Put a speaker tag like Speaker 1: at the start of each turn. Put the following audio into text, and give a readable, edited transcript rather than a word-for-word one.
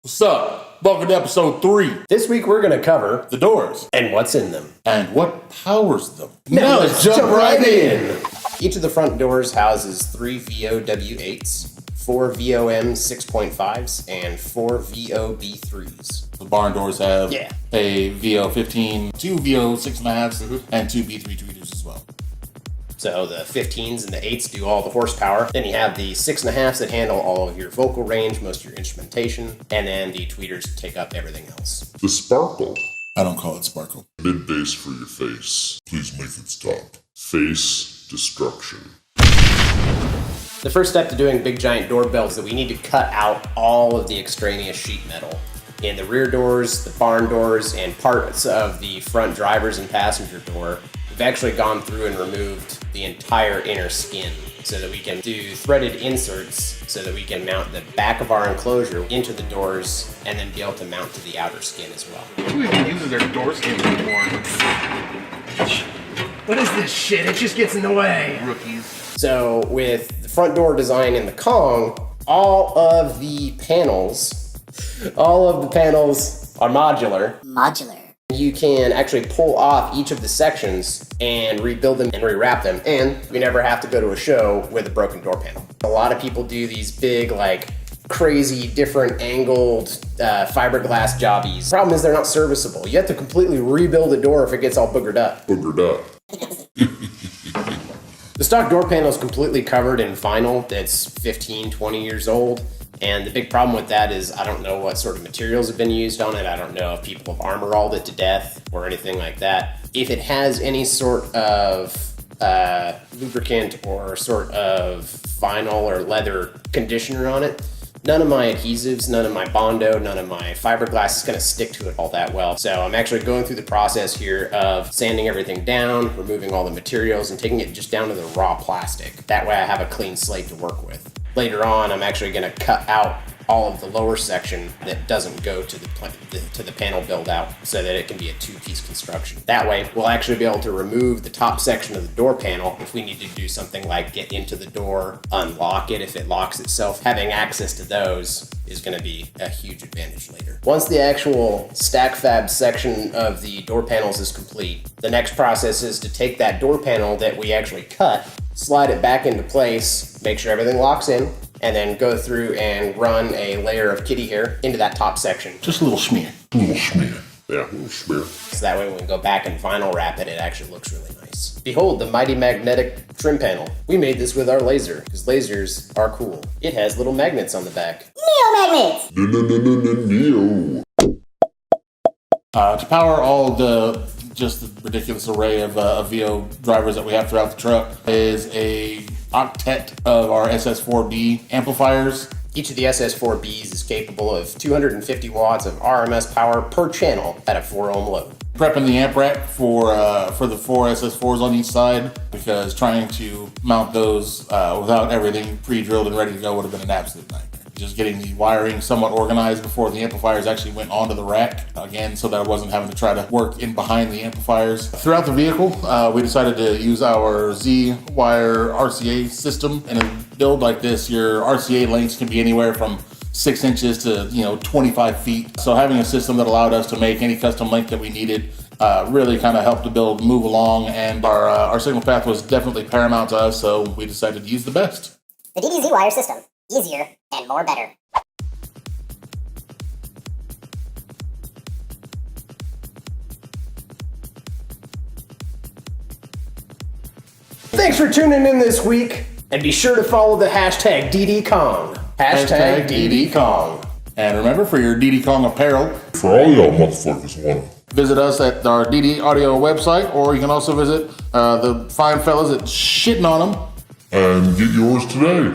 Speaker 1: What's up? Welcome to episode 3.
Speaker 2: This week we're going to cover
Speaker 1: The doors.
Speaker 2: and what's in them.
Speaker 1: And what powers them.
Speaker 2: Now let's jump right in. Each of the front doors houses 3 VOW8s, 4 VOM 6.5s, and 4 VOB3s.
Speaker 1: The barn doors have
Speaker 2: Yeah.
Speaker 1: a VO15, 2 VO 6.5s, and 2 B3 tweeters as well.
Speaker 2: So the 15s and the 8s do all the horsepower. Then you have the 6.5s that handle all of your vocal range, most of your instrumentation, and then the tweeters take up everything else.
Speaker 3: The sparkle.
Speaker 1: I don't call it sparkle.
Speaker 3: Mid bass for your face. Please make it stop. Face destruction.
Speaker 2: The first step to doing big giant doorbells is that we need to cut out all of the extraneous sheet metal. In the rear doors, the barn doors, and parts of the front driver's and passenger door, we've actually gone through and removed the entire inner skin so that we can do threaded inserts so that we can mount the back of our enclosure into the doors and then be able to mount to the outer skin as well.
Speaker 4: Who even uses their door skin anymore? What is this shit? It just gets in the way. Rookies.
Speaker 2: So with the front door design in the Kong, all of the panels are modular. You can actually pull off each of the sections and rebuild them and rewrap them, and we never have to go to a show with a broken door panel. A lot of people do these big, like, crazy, different angled fiberglass jobbies. Problem is they're not serviceable. You have to completely rebuild a door if it gets all boogered up. The stock door panel is completely covered in vinyl that's 15, 20 years old. And the big problem with that is I don't know what sort of materials have been used on it. I don't know if people have armor-alled it to death or anything like that. If it has any sort of lubricant or sort of vinyl or leather conditioner on it, none of my adhesives, none of my Bondo, none of my fiberglass is going to stick to it all that well. So I'm actually going through the process here of sanding everything down, removing all the materials, and taking it just down to the raw plastic. That way I have a clean slate to work with. Later on, I'm actually going to cut out all of the lower section that doesn't go to the panel build out so that it can be a 2-piece construction. That way, we'll actually be able to remove the top section of the door panel if we need to do something like get into the door, unlock it if it locks itself. Having access to those is going to be a huge advantage later. Once the actual stack fab section of the door panels is complete, the next process is to take that door panel that we actually cut, slide it back into place, make sure everything locks in, and then go through and run a layer of kitty hair into that top section.
Speaker 1: Just a little smear.
Speaker 3: Yeah, a little smear.
Speaker 2: So that way when we go back and vinyl wrap it, it actually looks really nice. Behold the mighty magnetic trim panel. We made this with our laser, because lasers are cool. It has little magnets on the back.
Speaker 5: Neo-magnets!
Speaker 3: Neo.
Speaker 1: To power all the ridiculous array of VO drivers that we have throughout the truck is a octet of our SS4B amplifiers.
Speaker 2: Each of the SS4Bs is capable of 250 watts of RMS power per channel at a 4 ohm load.
Speaker 1: Prepping the amp rack for the 4 SS4s on each side, because trying to mount those without everything pre-drilled and ready to go would have been an absolute nightmare. Just getting the wiring somewhat organized before the amplifiers actually went onto the rack, again, so that I wasn't having to try to work in behind the amplifiers. Throughout the vehicle, we decided to use our Z-wire RCA system. In a build like this, your RCA lengths can be anywhere from 6 inches to 25 feet. So having a system that allowed us to make any custom length that we needed really kind of helped the build move along, and our signal path was definitely paramount to us, so we decided to use the best.
Speaker 5: The DDZ wire system. Easier and more better.
Speaker 2: Thanks for tuning in this week, and be sure to follow the hashtag DDKONG. Hashtag DDKONG.
Speaker 1: And remember, for your DDKONG apparel,
Speaker 3: For all y'all motherfuckers wanna.
Speaker 1: visit us at our DD Audio website, or you can also visit the fine fellas at Shitting On 'Em.
Speaker 3: And get yours today.